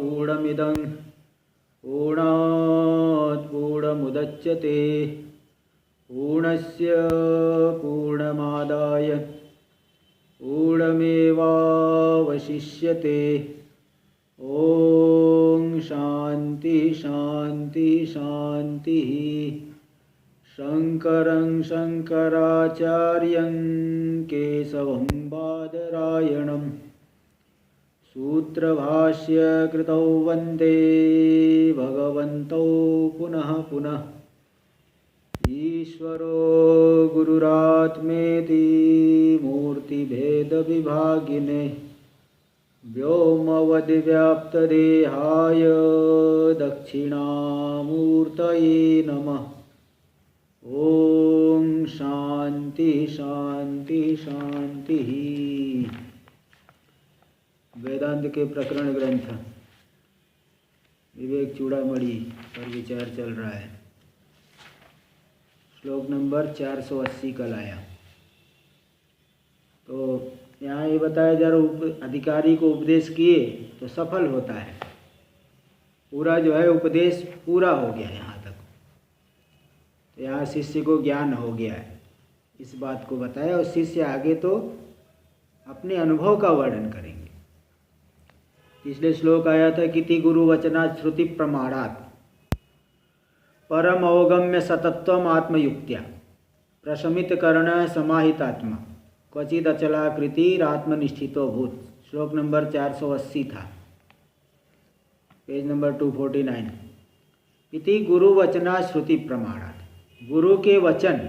पूर्णमिदं पूर्णात् पूर्णमुदच्यते पूर्णस्य पूर्णमादाय पूर्णमेवावशिष्यते। ओम शांति शांति शांति। शंकरं शंकराचार्यं केशवं बादरायणं सूत्रभाष्य कृतौ वन्दे भगवन्तौ पुनः पुनः। ईश्वरो गुरुरात्मेति मूर्तिभेदविभागिने व्योमवद्व्याप्तदेहाय दक्षिणामूर्तये नमः। ओम शांति शांति शांति। वेदांत के प्रकरण ग्रंथ विवेक चूड़ामणि पर विचार चल रहा है। श्लोक नंबर 480 कल आया। तो यहाँ ये बताया जा रहा, अधिकारी को उपदेश किए तो सफल होता है। पूरा जो है उपदेश पूरा हो गया यहाँ तक। तो यहाँ शिष्य को ज्ञान हो गया है, इस बात को बताया। और शिष्य आगे तो अपने अनुभव का वर्णन करेंगे। पिछले श्लोक आया था किति गुरु वचनात् श्रुति प्रमाणात् परम अवगम्य सतत्वम आत्मयुक्त्या प्रशमित कर्ण समाहितात्मा क्वचिद अचलाकृतिरात्मनिष्ठितो भूत। श्लोक नंबर 480 था, पेज नंबर 249। इति गुरु वचना श्रुति प्रमाणात्, गुरु के वचन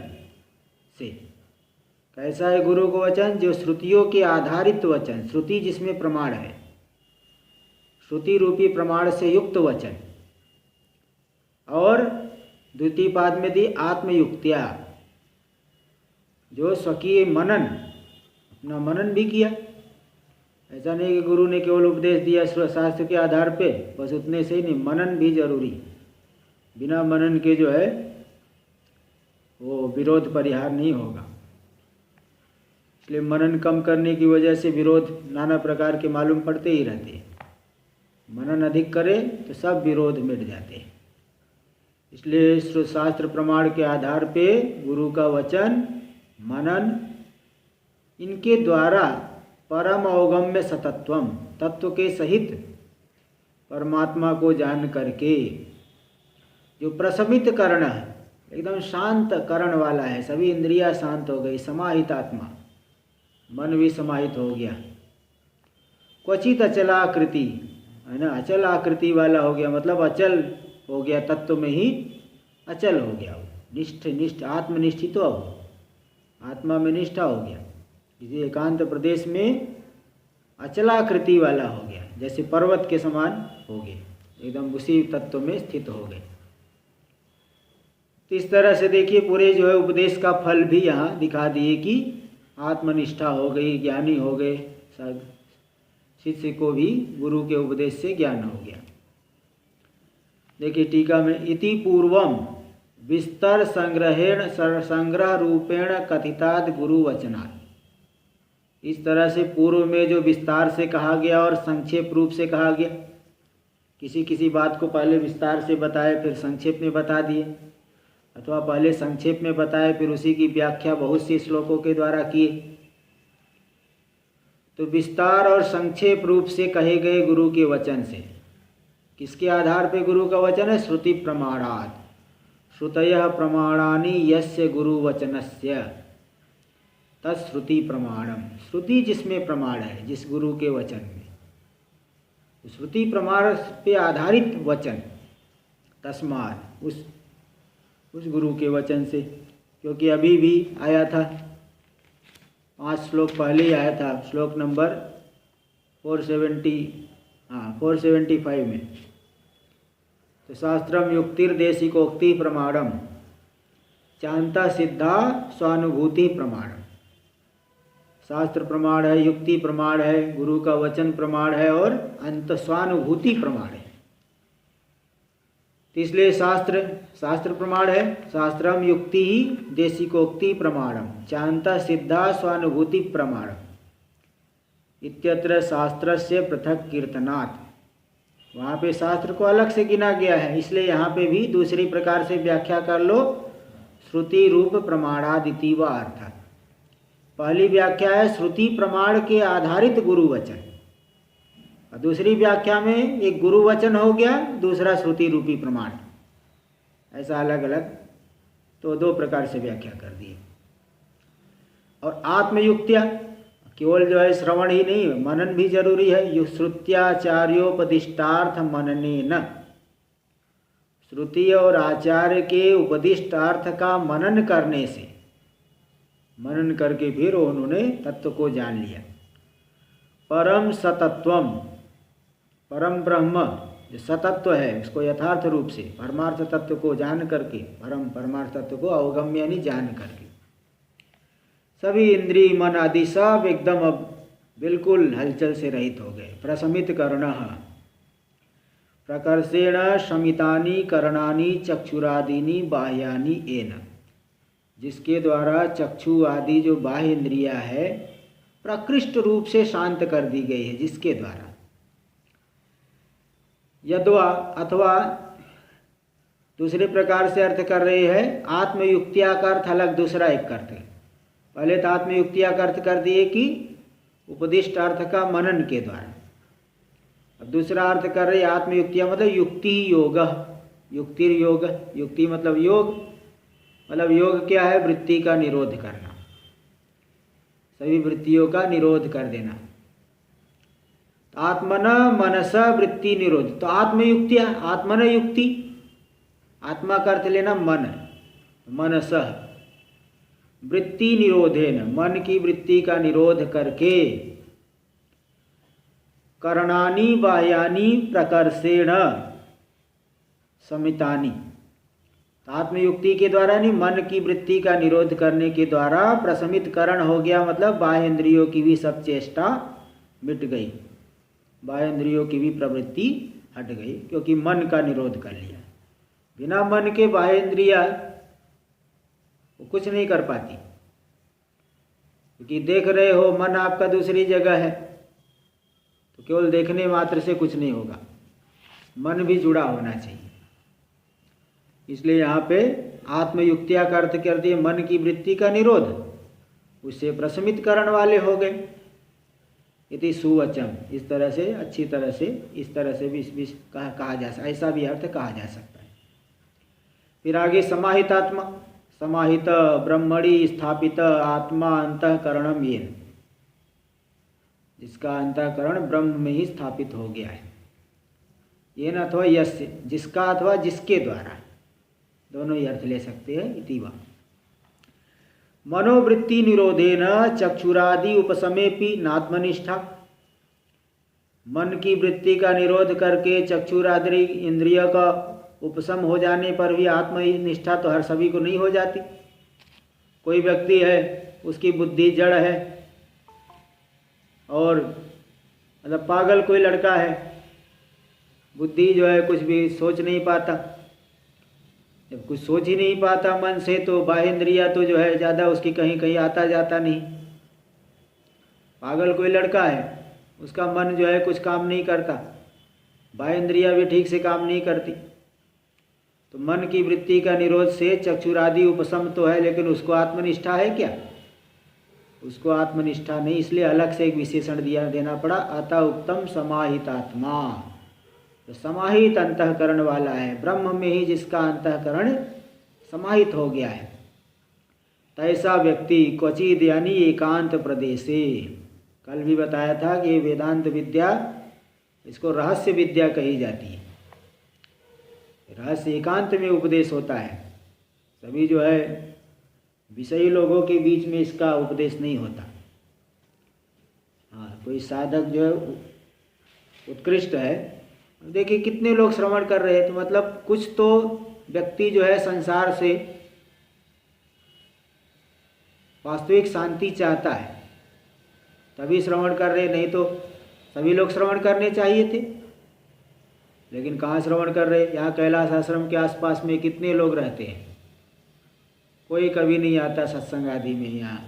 से। कैसा है गुरु का वचन? जो श्रुतियों के आधारित वचन, श्रुति जिसमें प्रमाण है, श्रुति रूपी प्रमाण से युक्त वचन। और द्वितीय पाद में दी आत्मयुक्त्या, जो स्वकीय मनन, अपना मनन भी किया। ऐसा नहीं कि गुरु ने केवल उपदेश दिया शास्त्र के आधार पे, बस उतने से ही नहीं, मनन भी जरूरी। बिना मनन के जो है वो विरोध परिहार नहीं होगा। इसलिए मनन कम करने की वजह से विरोध नाना प्रकार के मालूम पड़ते ही रहते हैं। मनन अधिक करे तो सब विरोध मिट जाते हैं। इसलिए शास्त्र प्रमाण के आधार पे गुरु का वचन, मनन, इनके द्वारा परम अवगम्य सतत्वम, तत्व के सहित परमात्मा को जान करके, जो प्रशमित कर्ण है, एकदम शांत कर्ण वाला है, सभी इंद्रियां शांत हो गई, समाहित आत्मा, मन भी समाहित हो गया। क्वचित अचलाकृति है ना, अचल आकृति वाला हो गया, मतलब अचल हो गया, तत्व में ही अचल हो गया, निष्ठ आत्मनिष्ठित हो, आत्मा में निष्ठा हो गया। इसी एकांत प्रदेश में अचलाकृति वाला हो गया, जैसे पर्वत के समान हो गए, एकदम उसी तत्व में स्थित हो गए। तो इस तरह से देखिए पूरे जो है उपदेश का फल भी यहाँ दिखा दिए कि आत्मनिष्ठा हो गई, ज्ञानी हो गए, शिष्य को भी गुरु के उपदेश से ज्ञान हो गया। देखिए टीका में, इति पूर्वम विस्तर संग्रह रूपेण कथिताद गुरु वचनात्। इस तरह से पूर्व में जो विस्तार से कहा गया और संक्षेप रूप से कहा गया, किसी किसी बात को पहले विस्तार से बताए फिर संक्षेप में बता दिए, अथवा पहले संक्षेप में बताए फिर उसी की व्याख्या बहुत सी श्लोकों के द्वारा किए। तो विस्तार और संक्षेप रूप से कहे गए गुरु के वचन से, किसके आधार पे गुरु का वचन है? श्रुति प्रमाणात्। श्रुतयः प्रमाणानि यस्य गुरु वचनस्य तत्श्रुति प्रमाणम। श्रुति जिसमें प्रमाण है, जिस गुरु के वचन में, श्रुति प्रमाण पे आधारित वचन, तस्मात् उस गुरु के वचन से। क्योंकि अभी भी आया था, 5 श्लोक पहले ही आया था, श्लोक नंबर 475 में। तो शास्त्रम युक्तिर्देशिकोक्ति प्रमाणम चांता सिद्धा स्वानुभूति प्रमाणम। शास्त्र प्रमाण है, युक्ति प्रमाण है, गुरु का वचन प्रमाण है और अंत स्वानुभूति प्रमाण है। तो इसलिए शास्त्र प्रमाण है। शास्त्रम युक्ति ही देशिकोक्ति प्रमाणम चांता सिद्धा स्वानुभूति प्रमाणम इत्यत्र शास्त्रस्य पृथक कीर्तनात्। वहाँ पे शास्त्र को अलग से गिना गया है, इसलिए यहाँ पे भी दूसरी प्रकार से व्याख्या कर लो, श्रुति रूप प्रमाणादिति व अर्थ। पहली व्याख्या है श्रुति प्रमाण के आधारित गुरु वचन, और दूसरी व्याख्या में एक गुरु वचन हो गया, दूसरा श्रुति रूपी प्रमाण। ऐसा अलग अलग तो दो प्रकार से व्याख्या कर दी। और आत्मयुक्त्या केवल जो है श्रवण ही नहीं, मनन भी जरूरी है। श्रुत्याचार्योपदिष्टार्थ मननेन, श्रुति और आचार्य के उपदिष्ट अर्थ का मनन करने से, मनन करके फिर उन्होंने तत्व को जान लिया। परम सतत्वम, परम ब्रह्म जो सतत्व है उसको यथार्थ रूप से परमार्थ तत्व को जान करके, परमार्थ तत्व को अवगम्य यानी जान करके, सभी इंद्रिय मन आदि सब एकदम अब बिल्कुल हलचल से रहित हो गए। प्रशमित कर्ण, प्रकर्षेण शमितानि करणानि चक्षुरादीनि बाह्यानि येन, जिसके द्वारा चक्षु आदि जो बाह्य इंद्रिया है प्रकृष्ट रूप से शांत कर दी गई है, जिसके द्वारा। यद्वा अथवा दूसरे प्रकार से अर्थ कर रहे हैं, आत्मयुक्तिया का अर्थ अलग दूसरा एक करते। पहले तो आत्मयुक्तिया का अर्थ कर दिए कि उपदिष्ट अर्थ का मनन के द्वारा। अब दूसरा अर्थ कर रहे आत्मयुक्तिया मतलब युक्ति योग, युक्ति योग, युक्ति मतलब योग, मतलब योग क्या है? वृत्ति का निरोध करना, सभी वृत्तियों का निरोध कर देना। आत्मन मनस वृत्ति निरोध, तो आत्मयुक्तिया, आत्मन युक्ति, आत्मा का अर्थ लेना मन, मनस वृत्ति निरोधेन, मन की वृत्ति का निरोध करके, करणानि बाह्यानि प्रकर्षेण समितानि, आत्मयुक्ति के द्वारा नहीं, मन की वृत्ति का निरोध करने के द्वारा प्रशमित करण हो गया, मतलब बाह्य इंद्रियों की भी सब चेष्टा मिट गई, बाह्य इंद्रियों की भी प्रवृत्ति हट गई, क्योंकि मन का निरोध कर लिया। बिना मन के बाह्य इंद्रिया वो कुछ नहीं कर पाती, क्योंकि देख रहे हो मन आपका दूसरी जगह है, तो केवल देखने मात्र से कुछ नहीं होगा, मन भी जुड़ा होना चाहिए। इसलिए यहाँ पे आत्मयुक्तिया का अर्थ कर दिए मन की वृत्ति का निरोध, उससे प्रशमित करण वाले हो गए। इति सुवचम, इस तरह से, अच्छी तरह से, इस तरह से भी कहा जा सकता, ऐसा भी अर्थ कहा जा सकता है। फिर आगे समाहित आत्मा, समाहित ब्रह्मणि स्थापित आत्मा अंतःकरणम येन, जिसका अंतःकरण ब्रह्म में ही स्थापित हो गया है। येन अथवा यस्य, जिसका अथवा जिसके द्वारा, दोनों ही अर्थ ले सकते हैं। इति वा मनोवृत्ति निरोधेन चक्षुरादि उपसमेपि नात्मनिष्ठा, मन की वृत्ति का निरोध करके चक्षुरादि इंद्रिय का उपशम हो जाने पर भी आत्मनिष्ठा तो हर सभी को नहीं हो जाती। कोई व्यक्ति है उसकी बुद्धि जड़ है, और मतलब पागल कोई लड़का है, बुद्धि जो है कुछ भी सोच नहीं पाता, जब कुछ सोच ही नहीं पाता मन से, तो बाह्य इंद्रिया तो जो है ज़्यादा उसकी कहीं कहीं आता जाता नहीं। पागल कोई लड़का है, उसका मन जो है कुछ काम नहीं करता, बाह्य इंद्रिया भी ठीक से काम नहीं करती, तो मन की वृत्ति का निरोध से चक्षुरादि उपशम तो है, लेकिन उसको आत्मनिष्ठा है क्या? उसको आत्मनिष्ठा नहीं, इसलिए अलग से एक विशेषण देना पड़ा, अतः उत्तम समाहितात्मा, तो समाहित अंतःकरण वाला है, ब्रह्म में ही जिसका अंतःकरण समाहित हो गया है। तैसा व्यक्ति क्वचिद यानी एकांत प्रदेशे, कल भी बताया था कि वेदांत विद्या, इसको रहस्य विद्या कही जाती है। रहस्य एकांत में उपदेश होता है, सभी जो है विषयी लोगों के बीच में इसका उपदेश नहीं होता। हाँ, कोई साधक जो है उत्कृष्ट है, देखिए कितने लोग श्रवण कर रहे हैं, तो मतलब कुछ तो व्यक्ति जो है संसार से वास्तविक शांति चाहता है, तभी श्रवण कर रहे, नहीं तो सभी लोग श्रवण करने चाहिए थे, लेकिन कहाँ श्रवण कर रहे? यहाँ कैलाश आश्रम के आसपास में कितने लोग रहते हैं, कोई कभी नहीं आता सत्संग आदि में, यहाँ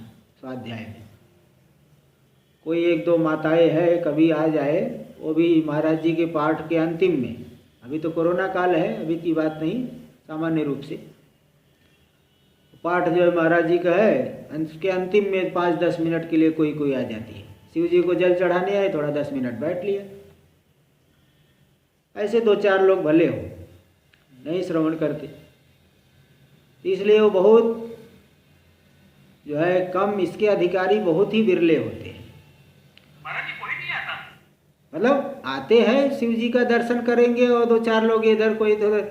स्वाध्याय में कोई एक दो माताएं है, कभी आ जाए, वो भी महाराज जी के पाठ के अंतिम में, अभी तो कोरोना काल है, अभी की बात नहीं, सामान्य रूप से पाठ जो है महाराज जी का है, उसके अंतिम में 5-10 मिनट के लिए कोई कोई आ जाती है, शिव जी को जल चढ़ाने आए, थोड़ा 10 मिनट बैठ लिया। ऐसे 2-4 लोग भले हो, नहीं श्रवण करते, इसलिए वो बहुत जो है कम, इसके अधिकारी बहुत ही बिरले होते हैं। महाराज जी कोई नहीं आता, मतलब आते हैं, शिव जी का दर्शन करेंगे और 2-4 लोग इधर, कोई इधर,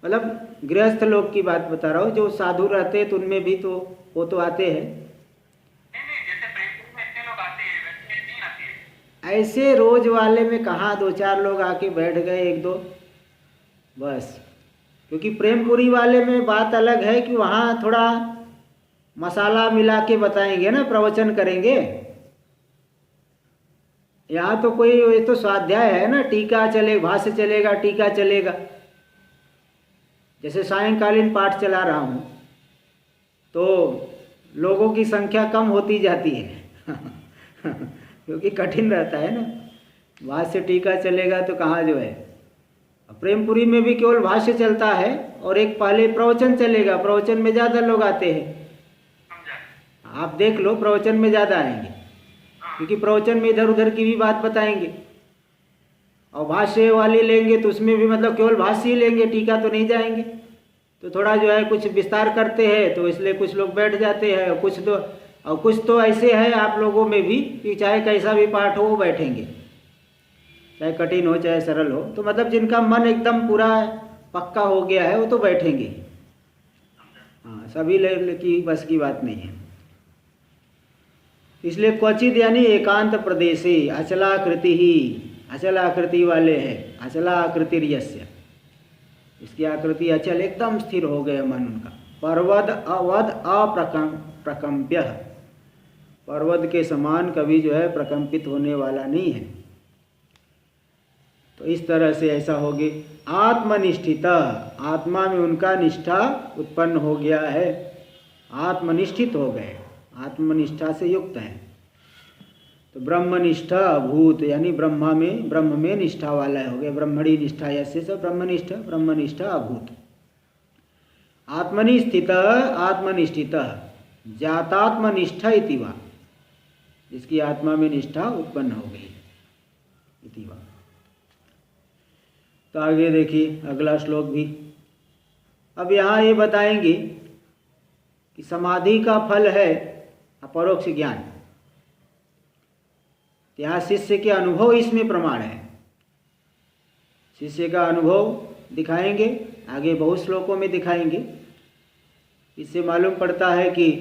मतलब गृहस्थ लोग की बात बता रहा हूँ, जो साधु रहते हैं तो उनमें भी तो वो तो आते हैं। नहीं जैसे प्रेमपुर में इतने लोग आते हैं वैसे नहीं आते हैं। ऐसे रोज वाले में कहाँ 2-4 लोग आके बैठ गए, 1-2 बस। क्योंकि प्रेमपुरी वाले में बात अलग है कि वहाँ थोड़ा मसाला मिला के बताएंगे ना, प्रवचन करेंगे। यहाँ तो कोई, ये तो स्वाध्याय है ना, टीका चले, भाष्य चलेगा, टीका चलेगा। जैसे सायंकालीन पाठ चला रहा हूँ तो लोगों की संख्या कम होती जाती है क्योंकि कठिन रहता है ना, भाष्य टीका चलेगा तो कहाँ जो है। प्रेमपुरी में भी केवल भाष्य चलता है और एक पहले प्रवचन चलेगा, प्रवचन में ज़्यादा लोग आते हैं। आप देख लो, प्रवचन में ज़्यादा आएंगे क्योंकि प्रवचन में इधर उधर की भी बात बताएंगे, और भाष्य वाली लेंगे तो उसमें भी मतलब केवल भाष्य ही लेंगे, टीका तो नहीं जाएंगे। तो थोड़ा जो है कुछ विस्तार करते हैं, तो इसलिए कुछ लोग बैठ जाते हैं, और कुछ तो ऐसे है आप लोगों में भी कि चाहे कैसा भी पाठ हो वो बैठेंगे, चाहे कठिन हो चाहे सरल हो। तो मतलब जिनका मन एकदम पूरा पक्का हो गया है वो तो बैठेंगे। हाँ, सभी की बस की बात नहीं है। इसलिए क्वचित यानी एकांत प्रदेशे अचलाकृति ही, अचल आकृति वाले हैं, अचला आकृति यस्य, इसकी आकृति अचल एकदम स्थिर हो गया मन उनका। पर्वत अवध अप्रकंप्य, पर्वत के समान कभी जो है प्रकंपित होने वाला नहीं है। तो इस तरह से ऐसा हो गया। आत्मनिष्ठित, आत्मा में उनका निष्ठा उत्पन्न हो गया है, आत्मनिष्ठित हो गए, आत्मनिष्ठा से युक्त है। तो ब्रह्मनिष्ठा अभूत, यानी ब्रह्म में निष्ठा वाला हो गया, ब्रह्मणी निष्ठा, ऐसे सब ब्रह्मनिष्ठा अभूत। आत्मनि स्थित आत्मनिष्ठित जातात्मनिष्ठा इति वा, जिसकी आत्मा में निष्ठा उत्पन्न हो गई इति वा। तो आगे देखिए अगला श्लोक भी। अब यहाँ ये बताएंगे कि समाधि का फल है अपरोक्ष ज्ञान। यहाँ शिष्य के अनुभव इसमें प्रमाण है, शिष्य का अनुभव दिखाएंगे, आगे बहुत श्लोकों में दिखाएंगे। इससे मालूम पड़ता है कि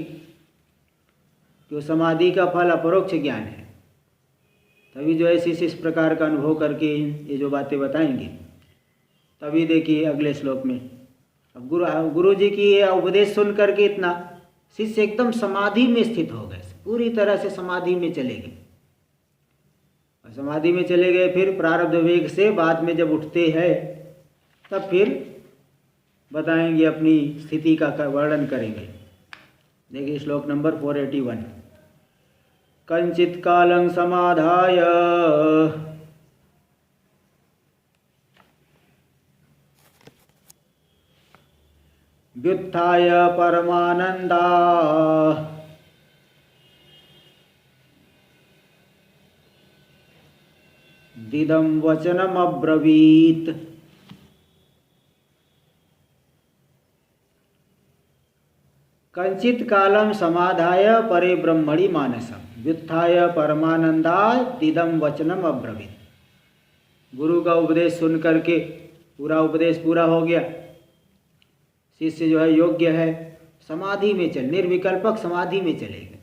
जो समाधि का फल अपरोक्ष ज्ञान है, तभी जो है शिष्य इस प्रकार का अनुभव करके ये जो बातें बताएंगे। तभी देखिए अगले श्लोक में, अब गुरु जी की ये उपदेश सुन करके इतना शिष्य एकदम समाधि में स्थित हो गए, पूरी तरह से समाधि में चले गए। और समाधि में चले गए, फिर प्रारब्ध वेग से बाद में जब उठते हैं तब फिर बताएंगे, अपनी स्थिति का वर्णन करेंगे। देखिए श्लोक नंबर 481। कंचित कालं समाधाय व्युत्थाय परमानंदा दिदं वचनमब्रवीत्। कंचित कालम समाधाय परे ब्रह्मणि मानसम व्युत्थाय परमानंदात् दिदं वचनम अब्रवीत्। गुरु का उपदेश सुन करके पूरा उपदेश पूरा हो गया, शिष्य जो है योग्य है, समाधि में चल, निर्विकल्पक समाधि में चले गए।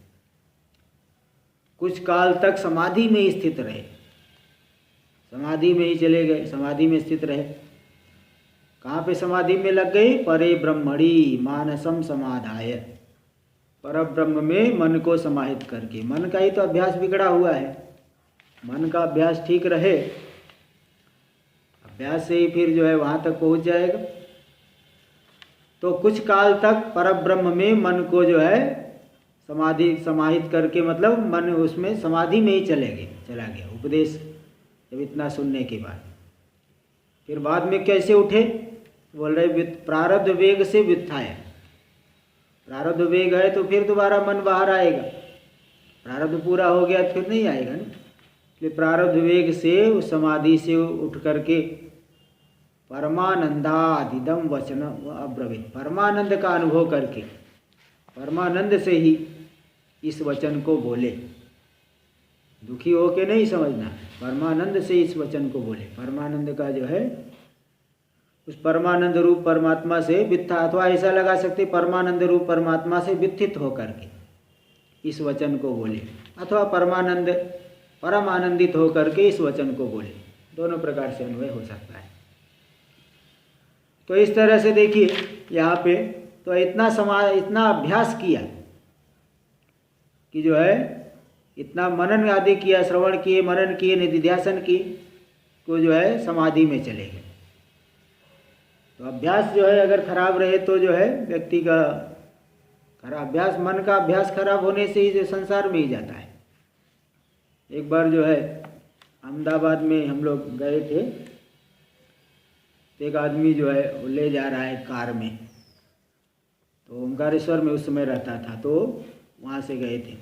कुछ काल तक समाधि में ही स्थित रहे, समाधि में ही चले गए, समाधि में स्थित रहे। कहाँ पे समाधि में लग गई? परे ब्रह्मणि मानसम समाधाय, पर ब्रह्म में मन को समाहित करके। मन का ही तो अभ्यास बिगड़ा हुआ है, मन का अभ्यास ठीक रहे, अभ्यास से ही फिर जो है वहाँ तक पहुँच जाएगा। तो कुछ काल तक परब्रह्म में मन को जो है समाहित करके, मतलब मन उसमें समाधि में ही चला गया। उपदेश जब इतना सुनने के बाद फिर बाद में कैसे उठे? बोल रहे प्रारब्ध वेग से व्युत्थाय। प्रारब्ध वेग है तो फिर दोबारा मन बाहर आएगा, प्रारब्ध पूरा हो गया तो फिर नहीं आएगा ना। इसलिए प्रारब्ध वेग से उस समाधि से उठ करके परमानंदादिदम वचन अब्रवीत, परमानंद का अनुभव करके परमानंद से ही इस वचन को बोले। दुखी हो के नहीं समझना, परमानंद से इस वचन को बोले। परमानंद का जो है उस परमानंद रूप परमात्मा से व्युत्था, अथवा ऐसा लगा सकते परमानंद रूप परमात्मा से व्युत्थित होकर के इस वचन को बोले, अथवा परम आनंदित होकर के इस वचन को बोले। दोनों प्रकार से अन्वय हो सकता है। तो इस तरह से देखिए यहाँ पे तो इतना अभ्यास किया कि जो है इतना मनन आदि किया, श्रवण किए, मनन किए, निधिध्यासन किए, को जो है समाधि में चले गए। तो अभ्यास जो है अगर खराब रहे तो जो है व्यक्ति का खराब अभ्यास, मन का अभ्यास खराब होने से ही जो संसार में ही जाता है। एक बार जो है अहमदाबाद में हम लोग गए थे, एक आदमी जो है वो ले जा रहा है कार में, तो ओंकारेश्वर में उस समय रहता था, तो वहाँ से गए थे।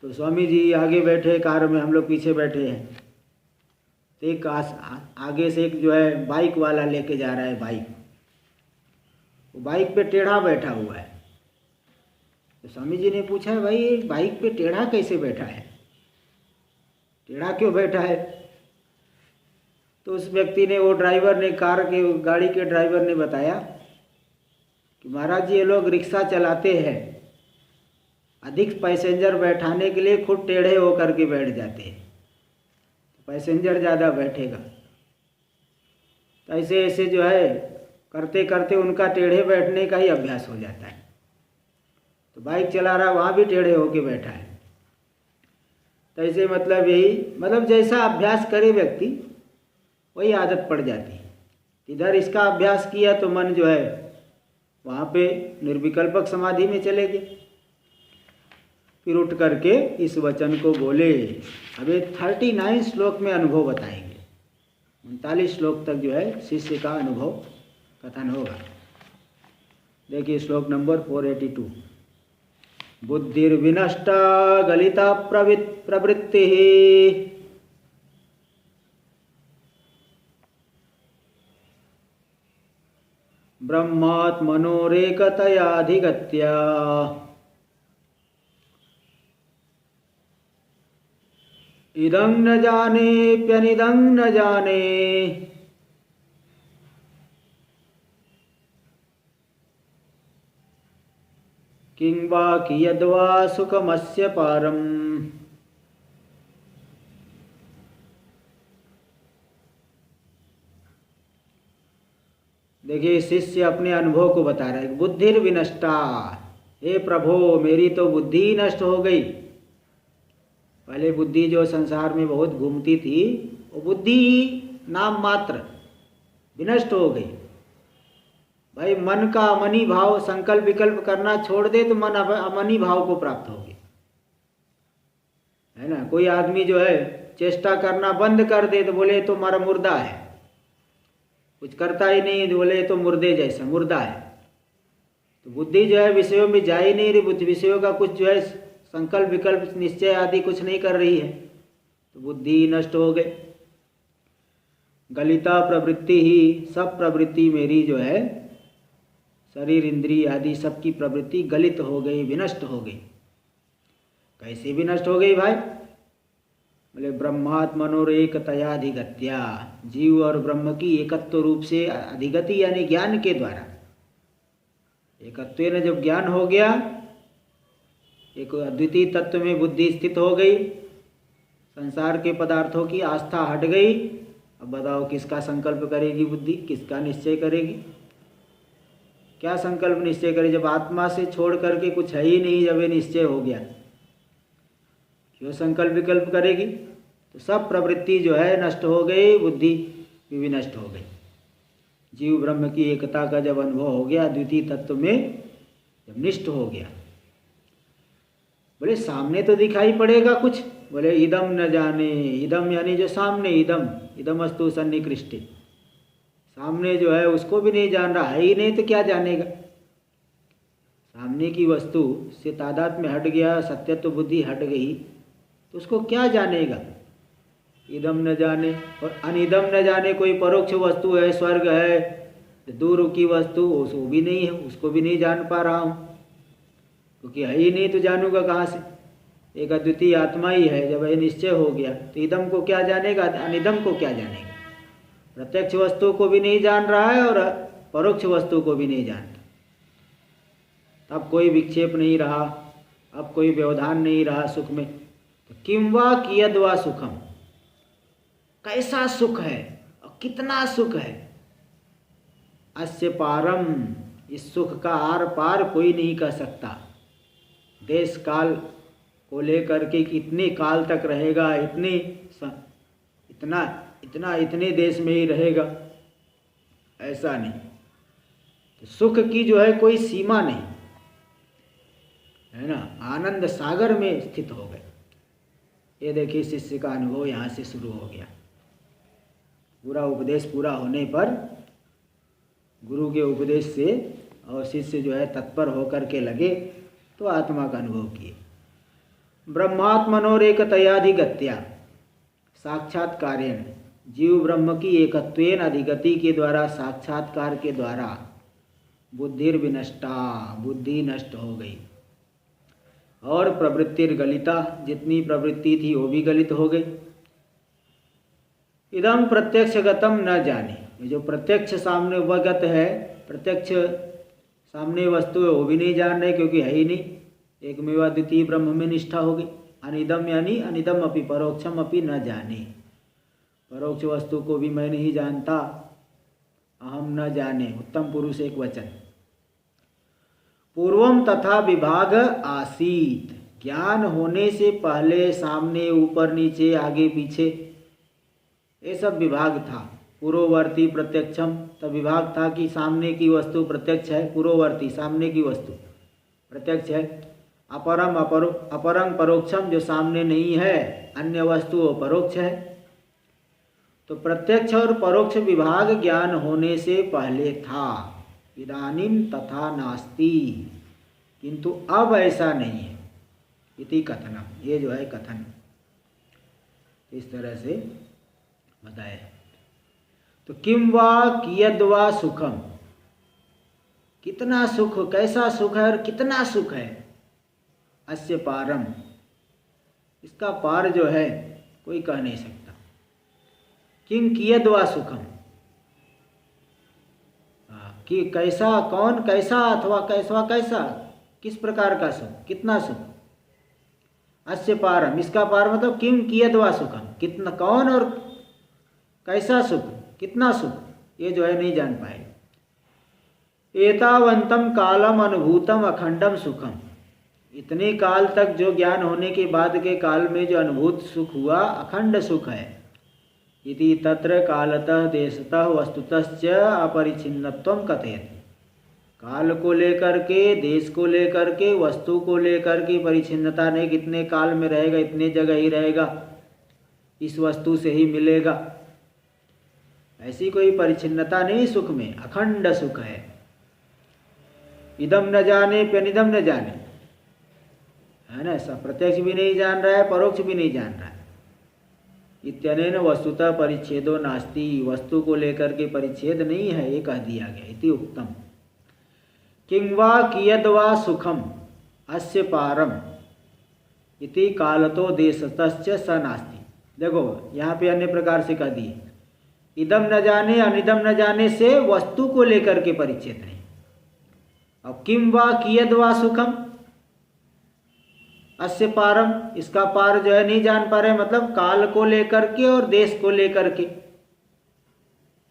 तो स्वामी जी आगे बैठे कार में, हम लोग पीछे बैठे हैं। तो एक आगे से एक जो है बाइक वाला लेके जा रहा है बाइक, वो बाइक पे टेढ़ा बैठा हुआ है। तो स्वामी जी ने पूछा, भाई बाइक पे टेढ़ा कैसे बैठा है, टेढ़ा क्यों बैठा है? तो उस व्यक्ति ने, वो ड्राइवर ने, गाड़ी के ड्राइवर ने बताया कि महाराज जी ये लोग रिक्शा चलाते हैं, अधिक पैसेंजर बैठाने के लिए खुद टेढ़े होकर के बैठ जाते हैं, पैसेंजर ज़्यादा बैठेगा। तो ऐसे ऐसे जो है करते करते उनका टेढ़े बैठने का ही अभ्यास हो जाता है। तो बाइक चला रहा, वहाँ भी टेढ़े होके बैठा है। तो ऐसे मतलब यही, मतलब जैसा अभ्यास करे व्यक्ति वही आदत पड़ जाती है। इधर इसका अभ्यास किया तो मन जो है वहाँ पे निर्विकल्पक समाधि में चले गए। फिर उठ करके इस वचन को बोले। अबे 39 श्लोक में अनुभव बताएंगे, 39 श्लोक तक जो है शिष्य का अनुभव कथन होगा। देखिए श्लोक नंबर 482। बुद्धिर्विनष्टा गलिता प्रवृत्ति ब्रह्मात्मनोरेकतयाधिगत्या इदं न जानेऽप्यनिदं न जाने किं वा कियद्वा सुखमस्य पारम्। देखिए शिष्य अपने अनुभव को बता रहा है। बुद्धिर विनष्टा, हे प्रभो मेरी तो बुद्धि नष्ट हो गई। पहले बुद्धि जो संसार में बहुत घूमती थी, वो बुद्धि नाम मात्र विनष्ट हो गई। भाई मन का अमनी भाव, संकल्प विकल्प करना छोड़ दे तो मन अमनी भाव को प्राप्त हो गया, है ना। कोई आदमी जो है चेष्टा करना बंद कर दे तो बोले तो मारा मुर्दा है, कुछ करता ही नहीं तो बोले तो मुर्दे जैसा मुर्दा है। तो बुद्धि जो है विषयों में जा ही नहीं रही, बुद्धि विषयों का कुछ जो है संकल्प विकल्प निश्चय आदि कुछ नहीं कर रही है, तो बुद्धि नष्ट हो गई। गलिता प्रवृत्ति ही, सब प्रवृत्ति मेरी जो है शरीर इंद्रिय आदि सबकी प्रवृत्ति गलित हो गई, विनष्ट हो गई। कैसे विनष्ट हो गई भाई? बोले ब्रह्मात्मनोरेकतयाधिगत्या, जीव और ब्रह्म की एकत्व रूप से अधिगति यानी ज्ञान के द्वारा। एकत्व ने जब ज्ञान हो गया, एक अद्वितीय तत्व में बुद्धि स्थित हो गई, संसार के पदार्थों की आस्था हट गई। अब बताओ किसका संकल्प करेगी बुद्धि, किसका निश्चय करेगी? क्या संकल्प निश्चय करे जब आत्मा से छोड़ करके कुछ है ही नहीं, जब ये निश्चय हो गया क्यों संकल्प विकल्प करेगी? तो सब प्रवृत्ति जो है नष्ट हो गई, बुद्धि भी नष्ट हो गई। जीव ब्रह्म की एकता का जब अनुभव हो गया, द्वितीय तत्व में जब निष्ठ हो गया, बोले सामने तो दिखाई पड़ेगा कुछ, बोले इदम न जाने, इदम यानी जो सामने, इदम इदमस्तु सन्निकृष्टे, सामने जो है उसको भी नहीं जान रहा, है ही नहीं तो क्या जानेगा। सामने की वस्तु से तादाद में हट गया, सत्यत्व बुद्धि हट गई, तो उसको क्या जानेगा। इदम न जाने और अनिदम न जाने, कोई परोक्ष वस्तु है, स्वर्ग है, दूर की वस्तु उसको भी नहीं है, उसको भी नहीं जान पा रहा हूँ, क्योंकि है ही नहीं तो जानूंगा कहाँ से। एक अद्वितीय आत्मा ही है, जब ये निश्चय हो गया तो इदम को क्या जानेगा, अनिदम को क्या जानेगा। प्रत्यक्ष वस्तु को भी नहीं जान रहा है और परोक्ष वस्तु को भी नहीं जानता। अब कोई विक्षेप नहीं रहा, अब कोई व्यवधान नहीं रहा सुख में। तो किम वा कियद वा सुखम, कैसा सुख है और कितना सुख है। अस्य पारम, इस सुख का आर पार कोई नहीं कर सकता। देश काल को लेकर के कितने काल तक रहेगा, इतने देश में ही रहेगा, ऐसा नहीं। तो सुख की जो है कोई सीमा नहीं है ना, आनंद सागर में स्थित हो गए। ये देखिए शिष्य का अनुभव यहाँ से शुरू हो गया। पूरा उपदेश पूरा होने पर गुरु के उपदेश से और शिष्य जो है तत्पर होकर के लगे तो आत्मा का अनुभव किए। ब्रह्मात्मनोरेकतयाधिगत्या, साक्षात्कारेण, जीव ब्रह्म की एकत्वेन अधिगति के द्वारा, साक्षात्कार के द्वारा, बुद्धिर्विनष्टा, बुद्धि नष्ट हो गई, और प्रवृत्तिर्गलिता, जितनी प्रवृत्ति थी वो भी गलित हो गई। इदम प्रत्यक्षगतम न जाने, ये जो प्रत्यक्ष सामने वगत है, प्रत्यक्ष सामने वस्तु है वो भी नहीं जान रहे, क्योंकि है ही नहीं, एकमेवा द्वितीय ब्रह्म में निष्ठा हो गई। अनिदम यानी अनिदम अपि परोक्षम अपि न जाने, परोक्ष वस्तु को भी मैं नहीं जानता, अहम न जाने, उत्तम पुरुष एक वचन। पूर्वम तथा विभाग आसीत, ज्ञान होने से पहले सामने ऊपर नीचे आगे पीछे ये सब विभाग था। पूर्ववर्ती प्रत्यक्षम, तब विभाग था कि सामने की वस्तु प्रत्यक्ष है, पूर्ववर्ती सामने की वस्तु प्रत्यक्ष है। अपरम अपरंग परोक्षम, जो सामने नहीं है अन्य वस्तु वो परोक्ष है। तो प्रत्यक्ष और परोक्ष विभाग ज्ञान होने से पहले था। इदानीं तथा नास्ति, किंतु अब ऐसा नहीं है। इति कथनम, ये जो है कथन इस तरह से बताया। तो किम वा कियद वा सुखम, कितना सुख, कैसा सुख है और कितना सुख है। अस्य पारम, इसका पार जो है कोई कह नहीं सकता। किम कियद वा सुखम, कि कैसा, कौन कैसा, अथवा कैसा, किस प्रकार का सुख, कितना सुख। अस्य पारम, इसका पार मतलब किम कियद वा सुखम, कितना, कौन और कैसा सुख, कितना सुख, ये जो है नहीं जान पाए। एतावंतम कालम अनुभूतम अखंडम सुखम, इतने काल तक जो ज्ञान होने के बाद के काल में जो अनुभूत सुख हुआ अखंड सुख है। इति तत्र कालतः देशतः वस्तुतश्च अपरिच्छिन्नत्वं कथयति, काल को लेकर के, देश को लेकर के, वस्तु को लेकर के परिच्छिन्नता नहीं, कितने काल में रहेगा, इतने जगह ही रहेगा, इस वस्तु से ही मिलेगा, ऐसी कोई परिच्छिन्नता नहीं सुख में, अखंड सुख है। इदम न जाने प्यनिदम न जाने, है ना, सब प्रत्यक्ष भी नहीं जान रहा है, परोक्ष भी नहीं जान रहा है। इत्यनेन वस्तुतः परिच्छेदो नास्ति, वस्तु को लेकर के परिच्छेद नहीं है, ये कह दिया गया। इति उक्तम। किं वा कियद वा सुखम अस्य पारम इति कालतो देशतश्च स नास्ति। देखो यहाँ पे अन्य प्रकार से कह दिए, इदम न जाने अनिदम न जाने से वस्तु को लेकर के परिच्छेद नहीं। अब किम वा कियद वा सुखम अस्य पारम, इसका पार जो है नहीं जान पा रहे, मतलब काल को लेकर के और देश को लेकर के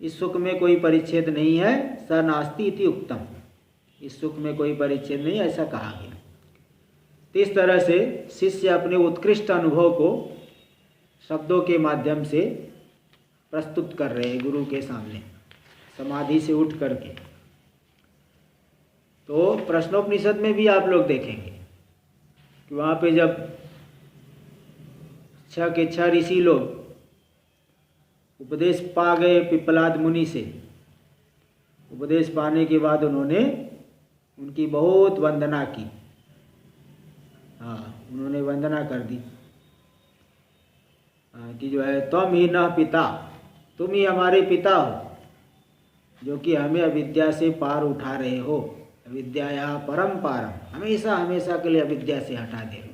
इस सुख में कोई परिच्छेद नहीं है। स नास्ति इति उक्तम, इस सुख में कोई परिच्छेद नहीं, ऐसा कहा गया। तो इस तरह से शिष्य अपने उत्कृष्ट अनुभव को शब्दों के माध्यम से प्रस्तुत कर रहे हैं गुरु के सामने, समाधि से उठ करके। तो प्रश्नोपनिषद में भी आप लोग देखेंगे कि वहाँ पे जब 6 के 6 ऋषि लोग उपदेश पा गए पिप्पलाद मुनि से, उपदेश पाने के बाद उन्होंने उनकी बहुत वंदना की। हाँ, उन्होंने वंदना कर दी कि जो है तुम ही न पिता, तुम ही हमारे पिता हो, जो कि हमें अविद्या से पार उठा रहे हो। अविद्या परम पारम, हमेशा हमेशा के लिए अविद्या से हटा दे रहे हो।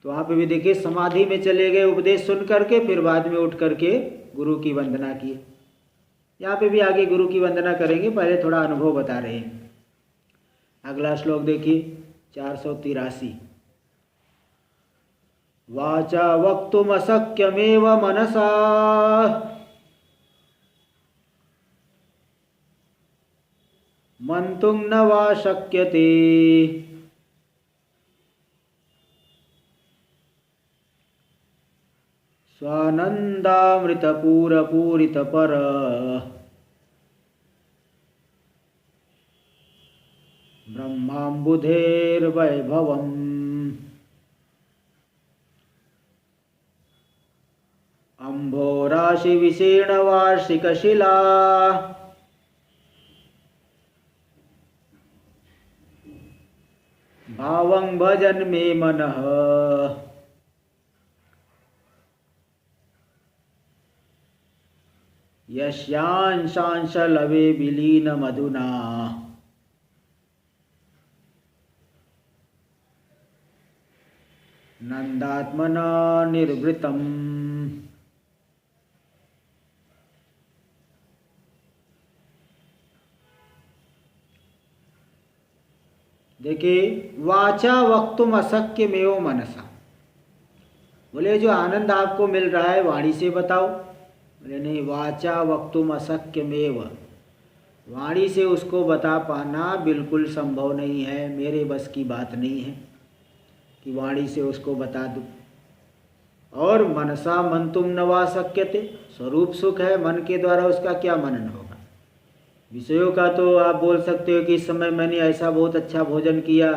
तो वहाँ पे भी देखिए समाधि में चले गए उपदेश सुन करके, फिर बाद में उठ करके गुरु की वंदना की। यहाँ पे भी आगे गुरु की वंदना करेंगे, पहले थोड़ा अनुभव बता रहे हैं। अगला श्लोक देखिए 483। वाचा वक्तुमशक्यमेव मनसा मंतुं न वा शक्यते स्वानन्दामृतपूरपूरितपर ब्रह्माम्बुधेर्वैभवम् अम्भोराशिविशीर्णवार्षिकशिला भावं भजन मे मनः यस्यांशांशलवे विलीनमधुना नन्दात्मना निर्वृतम्। देखिए वाचा वक्तुम अशक्यमेव मनसा, बोले जो आनंद आपको मिल रहा है वाणी से बताओ। बोले नहीं, वाचा वक्तुम अशक्यमेव, वाणी से उसको बता पाना बिल्कुल संभव नहीं है, मेरे बस की बात नहीं है कि वाणी से उसको बता दूं। और मनसा मंतुम न वा शक्यते, स्वरूप सुख है, मन के द्वारा उसका क्या मनन होगा। विषयों का तो आप बोल सकते हो कि इस समय मैंने ऐसा बहुत अच्छा भोजन किया,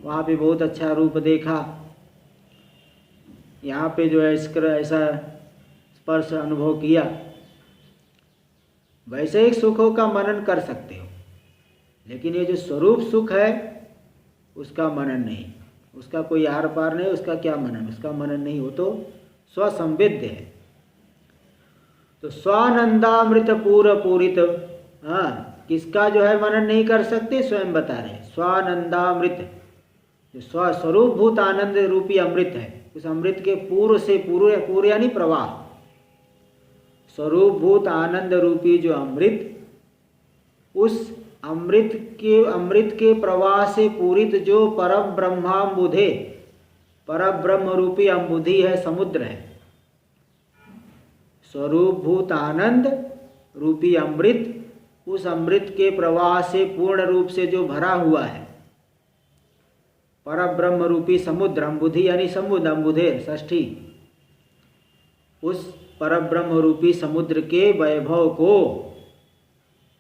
वहाँ पे बहुत अच्छा रूप देखा, यहाँ पे जो है इसका ऐसा स्पर्श अनुभव किया, वैसे ही सुखों का मनन कर सकते हो। लेकिन ये जो स्वरूप सुख है उसका मनन नहीं, उसका कोई आर पार नहीं, उसका क्या मनन, उसका मनन नहीं हो तो स्वसंवेद्य है। तो स्वानंदामृत पूरित, हाँ, किसका जो है मनन नहीं कर सकते, स्वयं बता रहे। स्वानंदामृत, जो स्वस्वरूप भूत आनंद रूपी अमृत है, उस अमृत के पूर्व से पूर्व यानी प्रवाह, स्वरूप भूत आनंद रूपी जो अमृत, उस अमृत के प्रवाह से पूरित जो परम ब्रह्माम्बुधे, परम ब्रह्म रूपी अम्बुधि है, समुद्र है, स्वरूप भूत आनंद रूपी अमृत, उस अमृत के प्रवाह से पूर्ण रूप से जो भरा हुआ है परम ब्रह्म रूपी समुद्र, अम्बुधि यानी समुद्र, अम्बुधेर षष्ठी, उस परम ब्रह्म रूपी समुद्र के वैभव को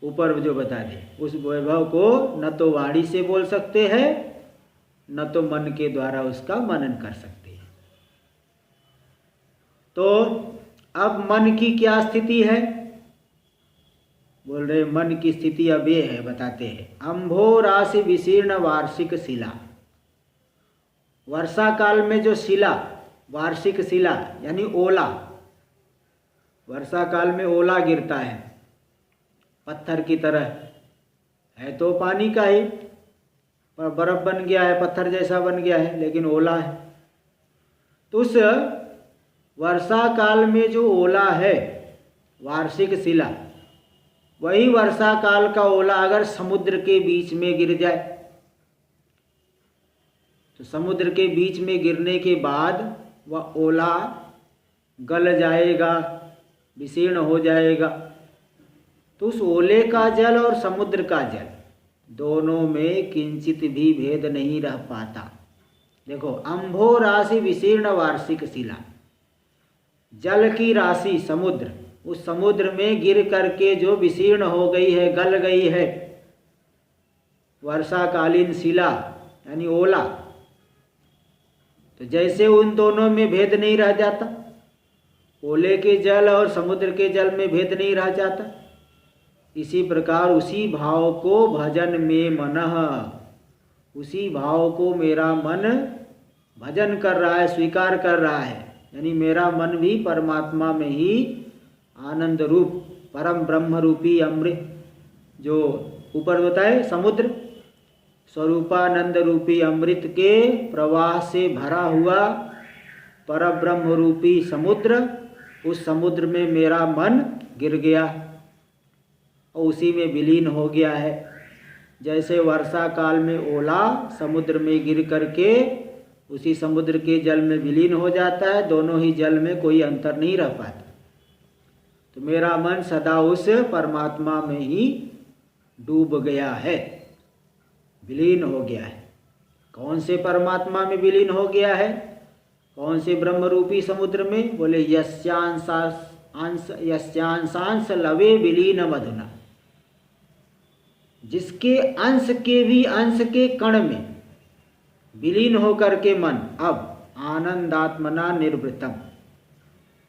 ऊपर जो बता दे, उस वैभव को न तो वाणी से बोल सकते हैं, न तो मन के द्वारा उसका मनन कर सकते हैं। तो अब मन की क्या स्थिति है, बोल रहे मन की स्थिति अब ये है, बताते हैं। अंभो राशि विशीर्ण वार्षिक शिला, वर्षा काल में जो शिला, वार्षिक शिला यानी ओला, वर्षा काल में ओला गिरता है पत्थर की तरह, है तो पानी का ही पर बर्फ बन गया है, पत्थर जैसा बन गया है, लेकिन ओला है। तो उस वर्षा काल में जो ओला है वार्षिक शिला, वही वर्षा काल का ओला अगर समुद्र के बीच में गिर जाए, तो समुद्र के बीच में गिरने के बाद वह ओला गल जाएगा, विशीर्ण हो जाएगा। तो उस ओले का जल और समुद्र का जल दोनों में किंचित भी भेद नहीं रह पाता। देखो, अंभो राशि विशीर्ण वार्षिक शिला, जल की राशि समुद्र, उस समुद्र में गिर करके जो विशीर्ण हो गई है, गल गई है वर्षाकालीन शिला यानी ओला, तो जैसे उन दोनों में भेद नहीं रह जाता, ओले के जल और समुद्र के जल में भेद नहीं रह जाता, इसी प्रकार उसी भाव को भजन में मनः, उसी भाव को मेरा मन भजन कर रहा है, स्वीकार कर रहा है। यानी मेरा मन भी परमात्मा में ही आनंद रूप परम ब्रह्म रूपी अमृत, जो ऊपर बताए समुद्र, स्वरूपानंद रूपी अमृत के प्रवाह से भरा हुआ परब्रह्म रूपी समुद्र, उस समुद्र में मेरा मन गिर गया और उसी में विलीन हो गया है। जैसे वर्षा काल में ओला समुद्र में गिर करके उसी समुद्र के जल में विलीन हो जाता है, दोनों ही जल में कोई अंतर नहीं रह पाता। तो मेरा मन सदा उस परमात्मा में ही डूब गया है, विलीन हो गया है। कौन से परमात्मा में विलीन हो गया है? कौन से ब्रह्म रूपी समुद्र में? बोले यस्यांशांश लवे विलीन मधुना, जिसके अंश के भी अंश के कण में विलीन होकर के मन अब आनंदात्मना निर्वृतम,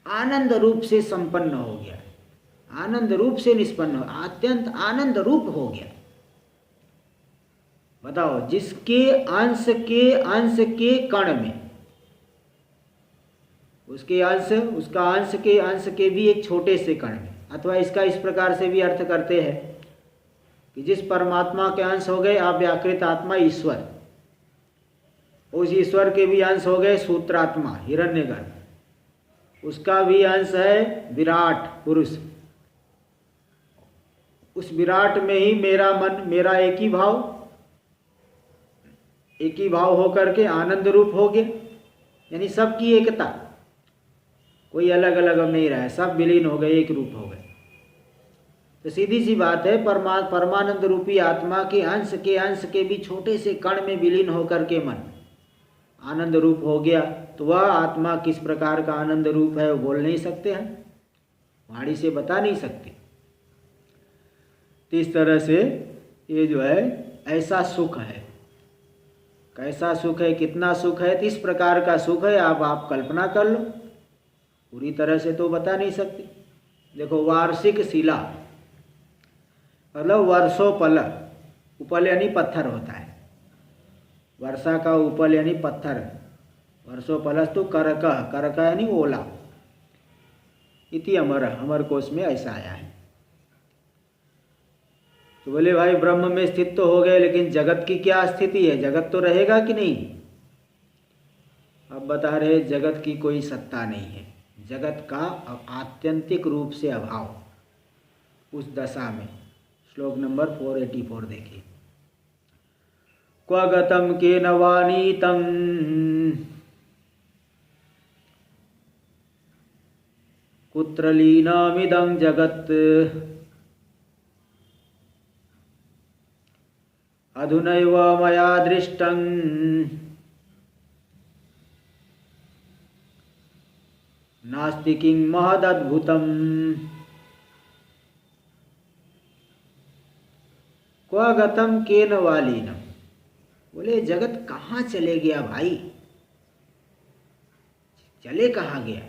आनंद रूप से संपन्न हो गया, आनंद रूप से निष्पन्न हो, अत्यंत आनंद रूप हो गया। बताओ, जिसके अंश के कण में, उसके अंश, उसका अंश के भी एक छोटे से कण में, अथवा इसका इस प्रकार से भी अर्थ करते हैं कि जिस परमात्मा के अंश हो गए अव्याकृत आत्मा ईश्वर, उस ईश्वर के भी अंश हो गए सूत्रात्मा हिरण्यगर्भ, उसका भी अंश है विराट पुरुष। उस विराट में ही मेरा मन, मेरा एक ही भाव होकर के आनंद रूप हो गया। यानी सबकी एकता, कोई अलग अलग अब नहीं रहा, सब विलीन हो गए, एक रूप हो गए। तो सीधी सी बात है, परमानंद रूपी आत्मा के अंश के भी छोटे से कण में विलीन होकर के मन आनंद रूप हो गया। तो वह आत्मा किस प्रकार का आनंद रूप है वो बोल नहीं सकते हैं, वाणी से बता नहीं सकते। तो इस तरह से ये जो है ऐसा सुख है, कैसा सुख है, कितना सुख है, तो इस प्रकार का सुख है। आप कल्पना कर लो, पूरी तरह से तो बता नहीं सकते। देखो, वार्षिक शिला मतलब वर्षोपल, उपल यानी पत्थर होता है, वर्षा का उपल यानी पत्थर, वर्षोपलस्तु करक यानी ओला, इति अमर कोश में ऐसा आया है। तो बोले भाई ब्रह्म में स्थित तो हो गए, लेकिन जगत की क्या स्थिति है? जगत तो रहेगा कि नहीं? अब बता रहे जगत की कोई सत्ता नहीं है, जगत का आत्यंतिक रूप से अभाव उस दशा में। श्लोक नंबर 484 देखिए। क्व गतम केन वा नीतं कुत्र लीनमिदं जगत् अधुनैव मया दृष्टं नास्ति किं महदद्भुतम्। क्व गतम केन वा लीनम, बोले जगत कहाँ चले गया भाई, चले कहाँ गया?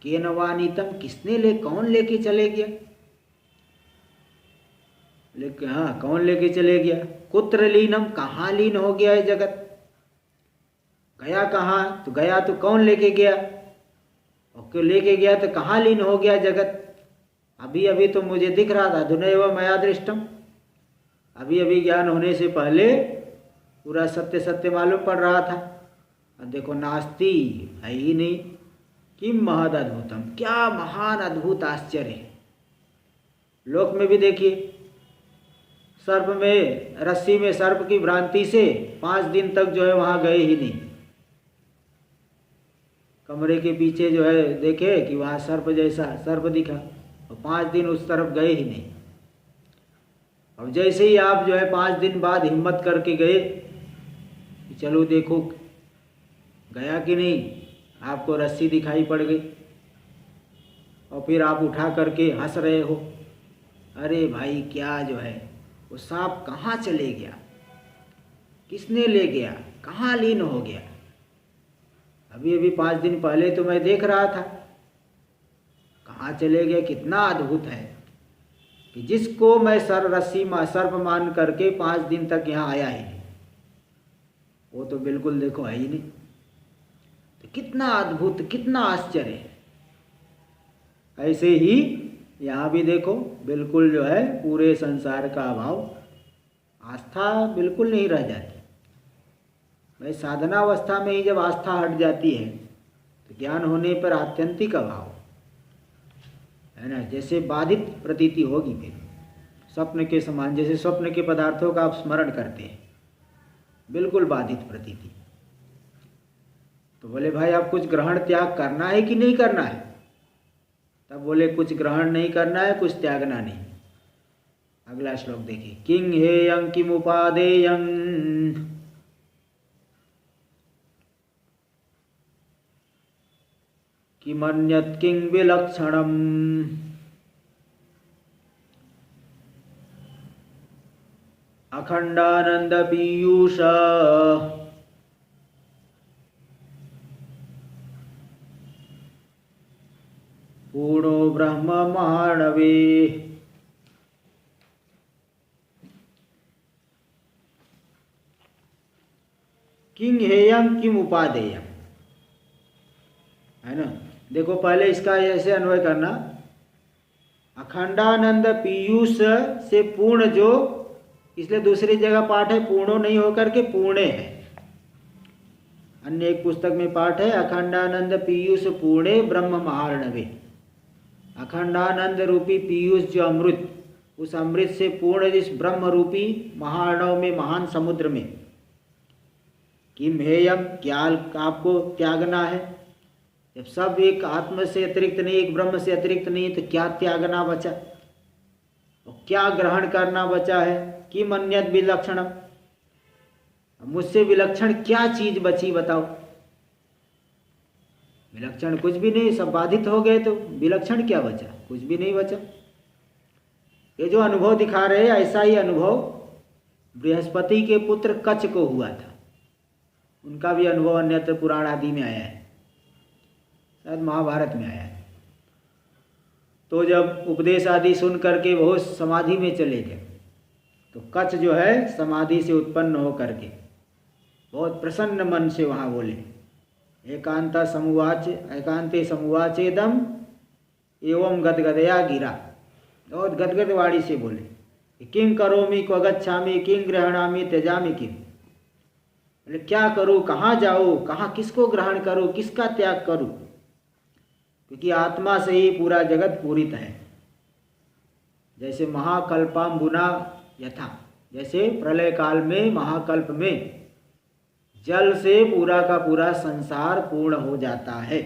केन वा नीतम, किसने कौन लेके चले गया? लेकिन हाँ, कौन लेके चले गया? कुत्र लीनम, कहाँ लीन हो गया है जगत? गया कहाँ? तो गया तो कौन लेके गया, और क्यों लेके गया तो कहाँ लीन हो गया जगत? अभी अभी तो मुझे दिख रहा था, अधुनैव मया दृष्टम, अभी अभी ज्ञान होने से पहले पूरा सत्य सत्य मालूम पड़ रहा था। और देखो नास्ति, है ही नहीं। किम महद अद्भुतम, क्या महान अद्भुत आश्चर्य है। लोक में भी देखिए, सर्प में, रस्सी में सर्प की भ्रांति से 5 दिन तक जो है वहाँ गए ही नहीं। कमरे के पीछे जो है देखे कि वहाँ सर्प जैसा सर्प दिखा, और 5 दिन उस तरफ गए ही नहीं। अब जैसे ही आप जो है 5 दिन बाद हिम्मत करके गए कि चलो देखो गया कि नहीं, आपको रस्सी दिखाई पड़ गई, और फिर आप उठा करके हंस रहे हो, अरे भाई क्या जो है वो सांप कहाँ चले गया, किसने ले गया, कहाँ लीन हो गया? अभी अभी 5 दिन पहले तो मैं देख रहा था, कहाँ चले गए। कितना अद्भुत है कि जिसको मैं सर्प मान करके 5 दिन तक यहाँ आया ही नहीं, वो तो बिल्कुल देखो है ही नहीं। तो कितना अद्भुत, कितना आश्चर्य है। ऐसे ही यहाँ भी देखो, बिल्कुल जो है पूरे संसार का अभाव, आस्था बिल्कुल नहीं रह जाती। भाई साधनावस्था में ही जब आस्था हट जाती है तो ज्ञान होने पर आत्यंतिक अभाव है ना, जैसे बाधित प्रतीति होगी। फिर स्वप्न के समान, जैसे स्वप्न के पदार्थों का आप स्मरण करते हैं, बिल्कुल बाधित प्रतीति। तो बोले भाई आप कुछ ग्रहण त्याग करना है कि नहीं करना है? तब बोले कुछ ग्रहण नहीं करना है, कुछ त्यागना नहीं। अगला श्लोक देखिए, किंग हेयं किमुपादेयं किमन्यत् किं विलक्षणम् अखंडानंद पीयूष पूर्णो ब्रह्म माणवे। किंग हेयं किम उपादेयम, है ना। देखो पहले इसका ऐसे अन्वय करना, अखंडानंद पीयूष से पूर्ण जो, इसलिए दूसरी जगह पाठ है पूर्णो नहीं होकर के पूर्णे है। अन्य एक पुस्तक में पाठ है अखंडानंद पीयूष पूर्णे ब्रह्म महार्णवे। अखंडानंद रूपी पीयूष जो अमृत, उस अमृत से पूर्ण जिस ब्रह्म रूपी महार्णव में, महान समुद्र में, किम हेयम, क्या आपको त्यागना है। जब सब एक आत्मा से अतिरिक्त नहीं, एक ब्रह्म से अतिरिक्त नहीं, तो क्या त्यागना बचा और क्या ग्रहण करना बचा है। किम अन्यत् विलक्षणम, मुझसे विलक्षण क्या चीज बची बताओ। विलक्षण कुछ भी नहीं, सब बाधित हो गए, तो विलक्षण क्या बचा? कुछ भी नहीं बचा। ये जो अनुभव दिखा रहे हैं, ऐसा ही अनुभव बृहस्पति के पुत्र कच्छ को हुआ था। उनका भी अनुभव अन्यत्र पुराण आदि में आया है, शायद महाभारत में आया है। तो जब उपदेश आदि सुन करके वो समाधि में चले गए, तो कच्छ जो है समाधि से उत्पन्न हो करके बहुत प्रसन्न मन से वहाँ बोले, एकांते समुवाचेदम एवं गदगदया गिरा। बहुत गदगद वाणी से बोले, किं करोमि क्व गच्छामि किं गृह्णामि त्यजामि किं। बोले क्या करूँ, कहाँ जाऊँ, कहाँ किसको ग्रहण करूँ, किसका त्याग करूँ, क्योंकि आत्मा से ही पूरा जगत पूरित है। जैसे महाकल्पाम्बुना यथा, जैसे प्रलय काल में महाकल्प में जल से पूरा का पूरा संसार पूर्ण हो जाता है,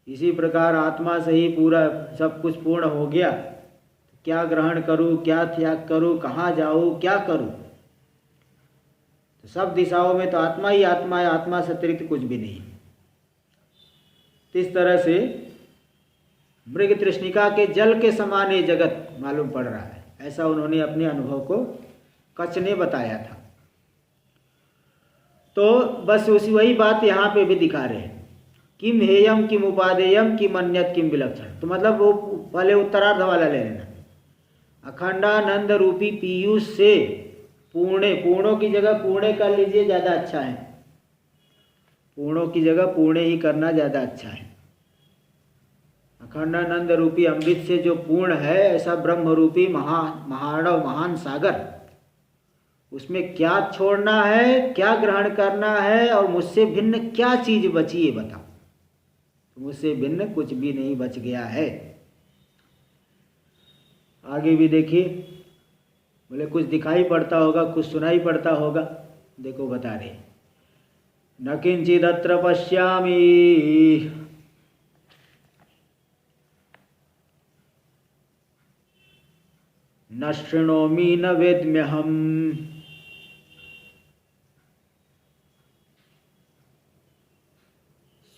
इसी प्रकार आत्मा से ही पूरा सब कुछ पूर्ण हो गया। क्या ग्रहण करूं, क्या त्याग करूं, कहाँ जाऊं, क्या करूं। तो सब दिशाओं में तो आत्मा ही आत्मा है, आत्मा से अतिरिक्त कुछ भी नहीं। इस तरह से मृग तृष्णिका के जल के समान ये जगत मालूम पड़ रहा है, ऐसा उन्होंने अपने अनुभव को कच्छ ने बताया था। तो बस उसी वही बात यहाँ पे भी दिखा रहे हैं, किम हेयम किम उपादेयम किम अन्यत् किम विलक्षण। तो मतलब वो पहले उत्तरार्ध वाला ले लेना, अखंडानंद रूपी पीयूष से पूर्णे, पूर्णों की जगह पूर्णे कर लीजिए, ज़्यादा अच्छा है। पूर्णों की जगह पूर्णे ही करना ज़्यादा अच्छा है। अखंडानंद रूपी अमृत से जो पूर्ण है, ऐसा ब्रह्म रूपी महार्णव महान सागर, उसमें क्या छोड़ना है, क्या ग्रहण करना है, और मुझसे भिन्न क्या चीज बची है बताओ। तो मुझसे भिन्न कुछ भी नहीं बच गया है। आगे भी देखिए, बोले कुछ दिखाई पड़ता होगा, कुछ सुनाई पड़ता होगा। देखो बता रहे, न किंचिदत्र पश्यामि न शृणोमि न वेद्म्यहम्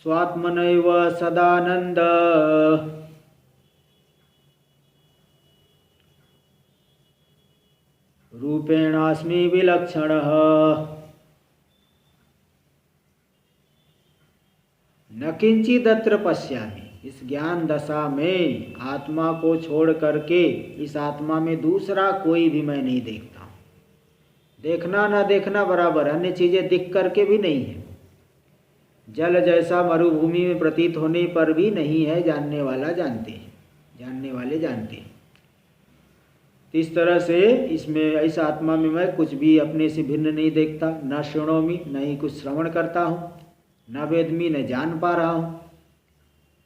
स्वात्मनैव सदानंद रूपेणास्मि विलक्षणः। न किंचिदत्र पश्यामि, इस ज्ञान दशा में आत्मा को छोड़ करके इस आत्मा में दूसरा कोई भी मैं नहीं देखता हूँ। देखना ना देखना बराबर, अन्य चीज़ें दिख करके भी नहीं है। जल जैसा मरुभूमि में प्रतीत होने पर भी नहीं है, जानने वाला जानते हैं, जानने वाले जानते हैं। इस तरह से इसमें इस आत्मा में मैं कुछ भी अपने से भिन्न नहीं देखता। न शृणोमि, न ही कुछ श्रवण करता हूँ, न वेदमी, न जान पा रहा हूँ।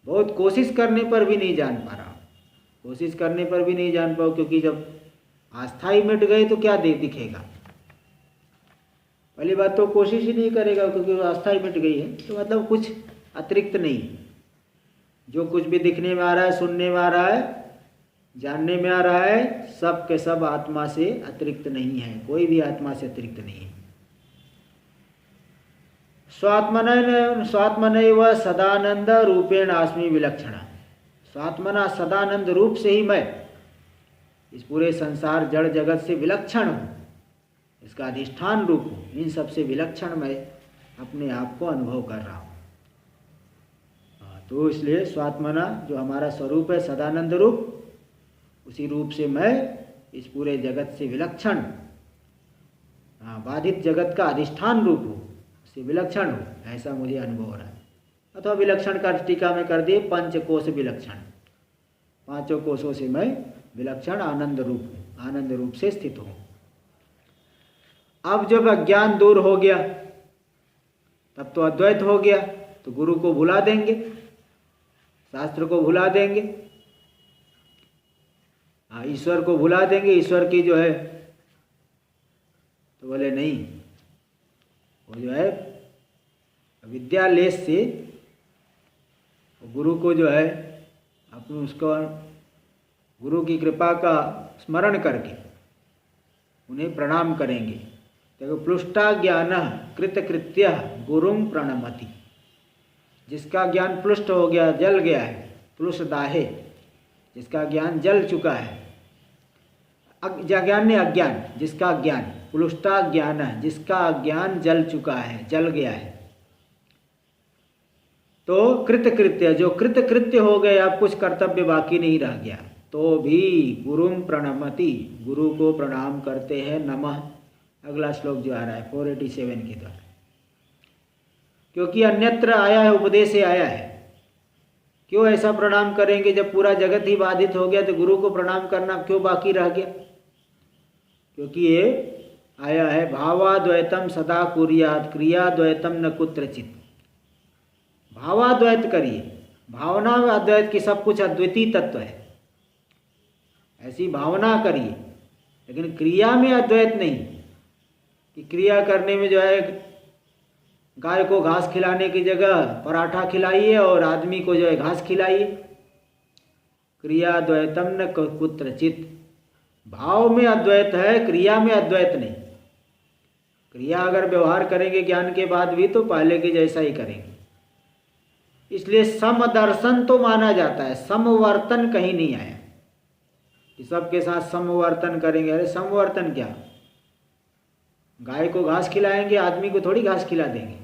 बहुत कोशिश करने पर भी नहीं जान पा रहा हूँ, कोशिश करने पर भी नहीं जान पाऊँ, क्योंकि जब अस्थाई मिट गए तो क्या दिखेगा। पहली बात तो कोशिश ही नहीं करेगा, क्योंकि अस्थाई मिट गई है तो मतलब कुछ अतिरिक्त नहीं। जो कुछ भी दिखने में आ रहा है, सुनने में आ रहा है, जानने में आ रहा है, सब के सब आत्मा से अतिरिक्त नहीं है, कोई भी आत्मा से अतिरिक्त नहीं है। स्वात्मनैव सदानंद रूपेण आस्मि विलक्षण। स्वात्मना सदानंद रूप से ही मैं इस पूरे संसार जड़ जगत से विलक्षण हूँ, इसका अधिष्ठान रूप हूँ। इन सबसे विलक्षण मैं अपने आप को अनुभव कर रहा हूँ। तो इसलिए स्वात्मना जो हमारा स्वरूप है, सदानंद रूप, उसी रूप से मैं इस पूरे जगत से विलक्षण, बाधित जगत का अधिष्ठान रूप हूँ, उससे विलक्षण हूँ, ऐसा मुझे अनुभव हो रहा है। अथवा विलक्षण का टीका में कर दिए पंचकोश विलक्षण, पांचों कोशों से मैं विलक्षण आनंद रूप हूँ, आनंद रूप से स्थित हूँ। अब जब अज्ञान दूर हो गया, तब तो अद्वैत हो गया, तो गुरु को भुला देंगे, शास्त्र को भुला देंगे, ईश्वर को भुला देंगे। ईश्वर की जो है तो बोले नहीं, वो जो है विद्यालेश से गुरु को जो है अपने उसको गुरु की कृपा का स्मरण करके उन्हें प्रणाम करेंगे। देखो, प्लुष्टा ज्ञान कृतकृत्य गुरुं प्रणमति। जिसका ज्ञान प्लुष्ट हो गया, जल गया है, प्लुष दाहे, जिसका ज्ञान जल चुका है, ज्ञान ने अज्ञान, जिसका ज्ञान प्लुष्टा ज्ञान है, जिसका ज्ञान जल चुका है, जल गया है, तो कृतकृत्य, जो कृतकृत्य हो गए, अब कुछ कर्तव्य बाकी नहीं रह गया, तो भी गुरुं प्रणमति, गुरु को प्रणाम करते हैं। नमः, अगला श्लोक जो आ रहा है 487 के द्वारा, क्योंकि अन्यत्र आया है, उपदेश से आया है। क्यों ऐसा प्रणाम करेंगे? जब पूरा जगत ही बाधित हो गया तो गुरु को प्रणाम करना क्यों बाकी रह गया? क्योंकि ये आया है भावाद्वैतम सदा कुर्यात् क्रियाद्वैतम न कुत्रचित। भावाद्वैत करिए, भावना में अद्वैत की, सब कुछ अद्वितीय तत्व है, ऐसी भावना करिए, लेकिन क्रिया में अद्वैत नहीं कि क्रिया करने में जो है गाय को घास खिलाने की जगह पराठा खिलाइए और आदमी को जो है घास खिलाइए। क्रियाद्वैतम न कुत्रचित, भाव में अद्वैत है, क्रिया में अद्वैत नहीं। क्रिया अगर व्यवहार करेंगे ज्ञान के बाद भी तो पहले के जैसा ही करेंगे। इसलिए समदर्शन तो माना जाता है, समवर्तन कहीं नहीं आया कि सबके साथ समवर्तन करेंगे। अरे समवर्तन क्या? गाय को घास खिलाएंगे, आदमी को थोड़ी घास खिला देंगे।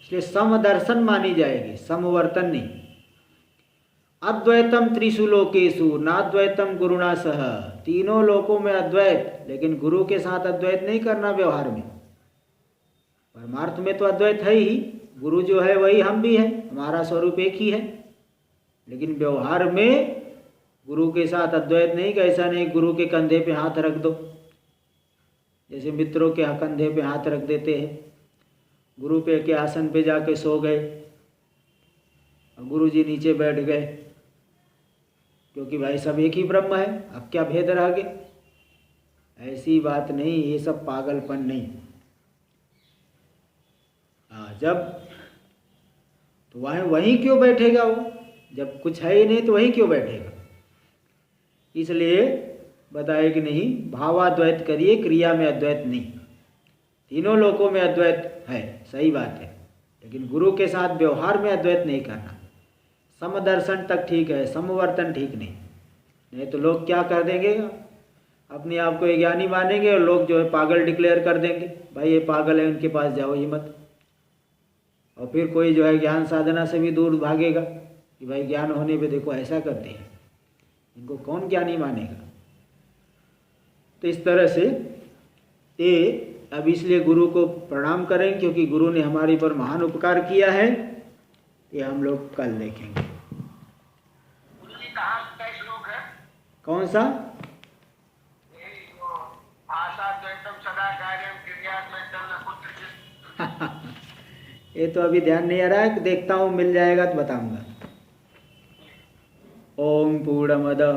इसलिए समदर्शन मानी जाएगी, समवर्तन नहीं। अद्वैतम त्रिषु लोकेषु नाद्वैतम गुरुणा सह, तीनों लोकों में अद्वैत, लेकिन गुरु के साथ अद्वैत नहीं करना व्यवहार में। परमार्थ में तो अद्वैत है ही, गुरु जो है वही हम भी हैं, हमारा स्वरूप एक ही है, लेकिन व्यवहार में गुरु के साथ अद्वैत नहीं। कैसा नहीं, गुरु के कंधे पे हाथ रख दो, जैसे मित्रों के कंधे पे हाथ रख देते हैं। गुरु पे के आसन पे जाके सो गए और गुरु जी नीचे बैठ गए, क्योंकि भाई सब एक ही ब्रह्म है, अब क्या भेद रह गया? ऐसी बात नहीं, ये सब पागलपन नहीं। जब तो वहीं क्यों बैठेगा वो? जब कुछ है ही नहीं तो वहीं क्यों बैठेगा? इसलिए बताए कि नहीं, भावाद्वैत करिए, क्रिया में अद्वैत नहीं। तीनों लोकों में अद्वैत है, सही बात है, लेकिन गुरु के साथ व्यवहार में अद्वैत नहीं करना। समदर्शन तक ठीक है, समवर्तन ठीक नहीं तो लोग क्या कर देंगे, अपने आप को ज्ञानी मानेंगे और लोग जो है पागल डिक्लेयर कर देंगे, भाई ये पागल है, उनके पास जाओ ही मत। और फिर कोई जो है ज्ञान साधना से भी दूर भागेगा कि भाई ज्ञान होने पे देखो ऐसा करते हैं, इनको कौन ज्ञानी मानेगा। तो इस तरह से ये अब इसलिए गुरु को प्रणाम करें क्योंकि गुरु ने हमारे पर महान उपकार किया है। ये हम लोग कल देखेंगे। गुरु जी कहाँ का श्लोक है? कौन सा? यही जो आशा द्वैतम सदा कार्यम क्रिया द्वैतम न कुत्रचित्। ये तो अभी ध्यान नहीं आ रहा है, देखता हूँ मिल जाएगा तो बताऊंगा। ओम पूर्णमदः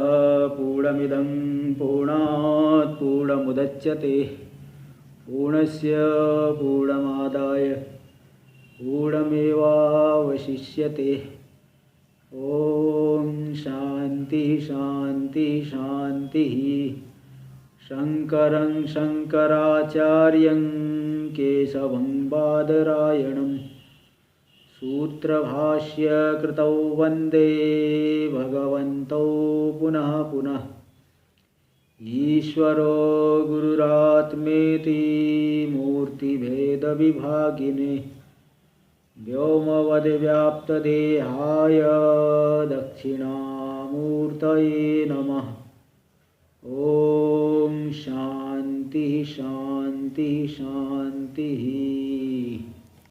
पूर्णमिदं पूर्णात् पूर्णमुदच्यते पूर्णस्य पूर्णमादाय पूर्णमेवावशिष्यते। ओम शांति शांति शांति। शंकरं शंकराचार्यं केशवं बादरायणं सूत्रभाष्य कृतौ वंदे भगवन्तौ पुनः पुनः। ईश्वरो गुरुरात्मेति मूर्तिभेदविभागिने व्योमवद्व्याप्तदेहाय दक्षिणामूर्तये नमः। ओम शांति शांति शांति।